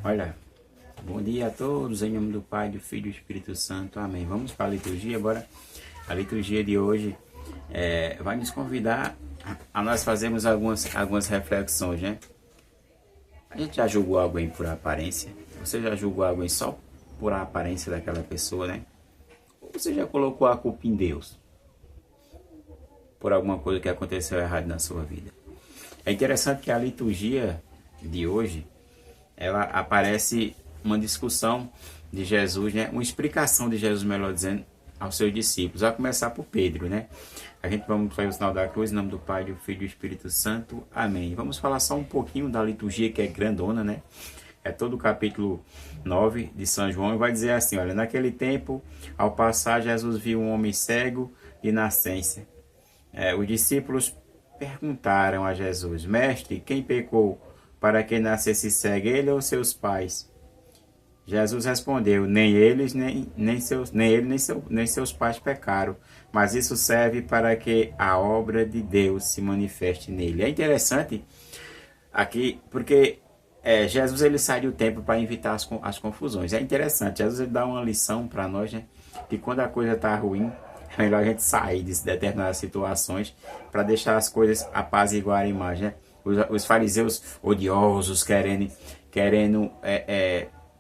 Olha, bom dia a todos, em nome do Pai, do Filho e do Espírito Santo, amém. Vamos para a liturgia agora. A liturgia de hoje vai nos convidar a nós fazermos algumas reflexões, né? A gente já julgou alguém por aparência? Você já julgou alguém só por a aparência daquela pessoa, né? Ou você já colocou a culpa em Deus por alguma coisa que aconteceu errado na sua vida? É interessante que a liturgia de hoje, ela aparece uma discussão de Jesus, né? Uma explicação de Jesus, melhor dizendo, aos seus discípulos. A começar por Pedro, né? A gente vamos fazer o sinal da cruz, em nome do Pai, do Filho e do Espírito Santo. Amém. Vamos falar só um pouquinho da liturgia, que é grandona, né? É todo o capítulo 9 de São João e vai dizer assim, olha, naquele tempo, ao passar, Jesus viu um homem cego de nascença. Os discípulos perguntaram a Jesus, mestre, quem pecou para que nascesse cego, ele ou seus pais? Jesus respondeu, nem ele nem seus pais pecaram, mas isso serve para que a obra de Deus se manifeste nele. É interessante aqui, porque Jesus ele sai do templo para evitar as confusões. É interessante, Jesus ele dá uma lição para nós, né? Que quando a coisa está ruim, é melhor a gente sair de determinadas situações para deixar as coisas apaziguarem mais, né? Os fariseus odiosos querendo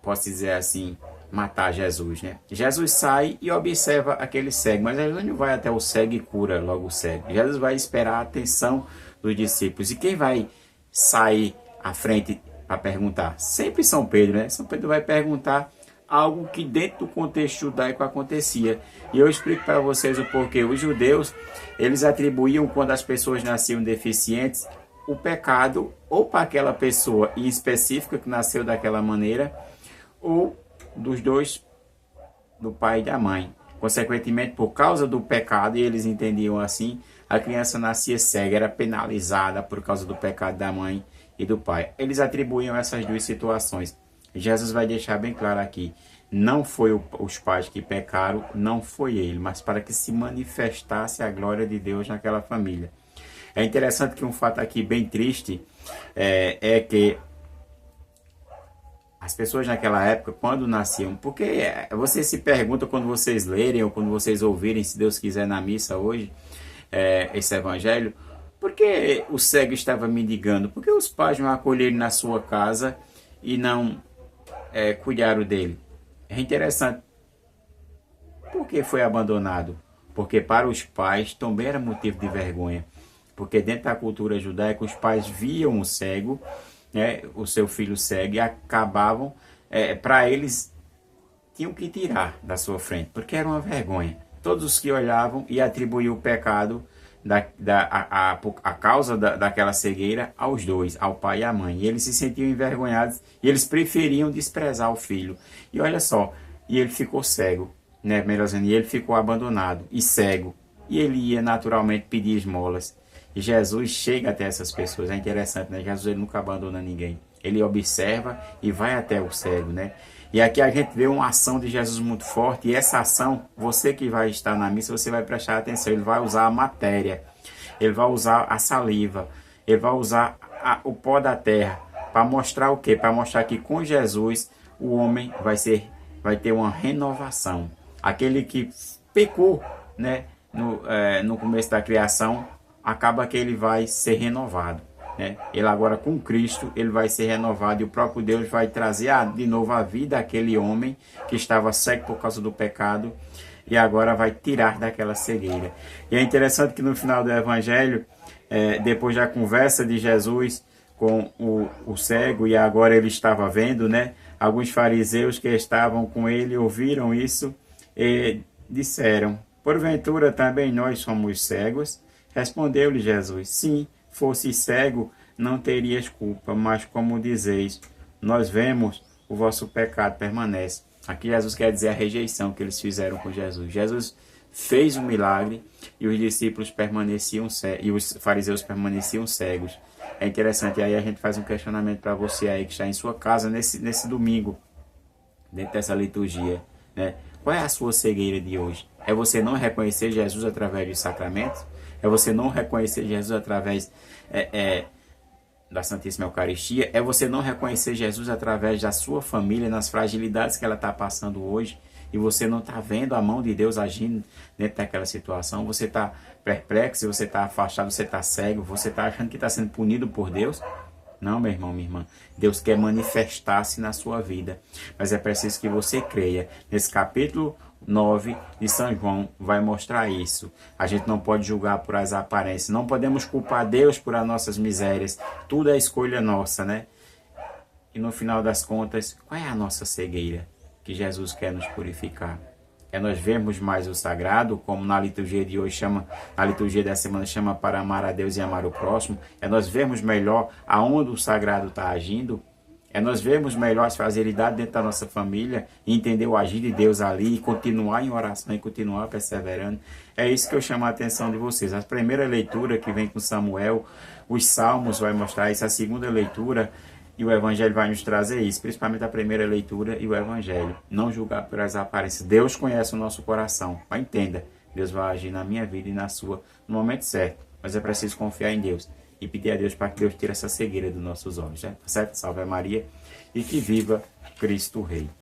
posso dizer assim, matar Jesus, né? Jesus sai e observa aquele cego, mas Jesus não vai até o cego e cura logo o cego. Jesus vai esperar a atenção dos discípulos. E quem vai sair à frente para perguntar? Sempre São Pedro, né? São Pedro vai perguntar algo que dentro do contexto judaico acontecia. E eu explico para vocês o porquê. Os judeus, eles atribuíam, quando as pessoas nasciam deficientes, o pecado ou para aquela pessoa em específica que nasceu daquela maneira, ou dos dois, do pai e da mãe. Consequentemente, por causa do pecado, e eles entendiam assim, a criança nascia cega, era penalizada por causa do pecado da mãe e do pai. Eles atribuíam essas duas situações. Jesus vai deixar bem claro aqui, não foi os pais que pecaram, não foi ele, mas para que se manifestasse a glória de Deus naquela família. É interessante que um fato aqui bem triste é que as pessoas naquela época, quando nasciam, porque você se pergunta quando vocês lerem ou quando vocês ouvirem, se Deus quiser, na missa hoje, esse evangelho, por que o cego estava mendigando? Por que os pais não acolheram na sua casa e não cuidaram dele? É interessante. Por que foi abandonado? Porque para os pais também era motivo de vergonha. Porque dentro da cultura judaica, os pais viam o cego, né, o seu filho cego, e acabavam, para eles, tinham que tirar da sua frente, porque era uma vergonha. Todos os que olhavam e atribuíam o pecado, a causa daquela cegueira, aos dois, ao pai e à mãe. E eles se sentiam envergonhados e eles preferiam desprezar o filho. E olha só, e ele ficou cego, né, melhor dizendo, e ele ficou abandonado e cego. E ele ia naturalmente pedir esmolas. E Jesus chega até essas pessoas. É interessante, né? Jesus ele nunca abandona ninguém. Ele observa e vai até o cego, né? E aqui a gente vê uma ação de Jesus muito forte. E essa ação, você que vai estar na missa, você vai prestar atenção. Ele vai usar a matéria. Ele vai usar a saliva. Ele vai usar o pó da terra. Para mostrar o quê? Para mostrar que com Jesus o homem vai ter uma renovação. Aquele que pecou, né? No começo da criação, acaba que ele vai ser renovado, né? Ele agora com Cristo, ele vai ser renovado e o próprio Deus vai trazer de novo a vida àquele homem que estava cego por causa do pecado e agora vai tirar daquela cegueira. E é interessante que no final do Evangelho, depois da conversa de Jesus com o cego e agora ele estava vendo, né? Alguns fariseus que estavam com ele ouviram isso e disseram, porventura também nós somos cegos? Respondeu-lhe Jesus, sim, fosse cego, não terias culpa, mas como dizeis, nós vemos, o vosso pecado permanece. Aqui Jesus quer dizer a rejeição que eles fizeram com Jesus. Jesus fez um milagre e os discípulos permaneciam cegos, e os fariseus permaneciam cegos. É interessante, aí a gente faz um questionamento para você aí que está em sua casa nesse domingo, dentro dessa liturgia, né? Qual é a sua cegueira de hoje? É você não reconhecer Jesus através dos sacramentos? É você não reconhecer Jesus através da Santíssima Eucaristia é você não reconhecer Jesus através da sua família, nas fragilidades que ela está passando hoje, e você não está vendo a mão de Deus agindo dentro daquela situação, você está perplexo, você está afastado, você está cego, você está achando que está sendo punido por Deus. Não, meu irmão, minha irmã. Deus quer manifestar-se na sua vida. Mas é preciso que você creia. Nesse capítulo 9 de São João vai mostrar isso. A gente não pode julgar por as aparências. Não podemos culpar Deus por as nossas misérias. Tudo é escolha nossa, né? E no final das contas, qual é a nossa cegueira? Que Jesus quer nos purificar. É nós vermos mais o sagrado, como na liturgia de hoje chama, na liturgia da semana chama para amar a Deus e amar o próximo. É nós vermos melhor aonde o sagrado está agindo. É nós vermos melhor as facilidades dentro da nossa família, e entender o agir de Deus ali, e continuar em oração, e continuar perseverando. É isso que eu chamo a atenção de vocês. A primeira leitura que vem com Samuel, os Salmos vai mostrar isso, a segunda leitura e o Evangelho vai nos trazer isso, principalmente a primeira leitura e o Evangelho. Não julgar pelas aparências. Deus conhece o nosso coração. Mas entenda, Deus vai agir na minha vida e na sua no momento certo. Mas é preciso confiar em Deus e pedir a Deus para que Deus tire essa cegueira dos nossos olhos. Né? Certo? Salve Maria e que viva Cristo Rei.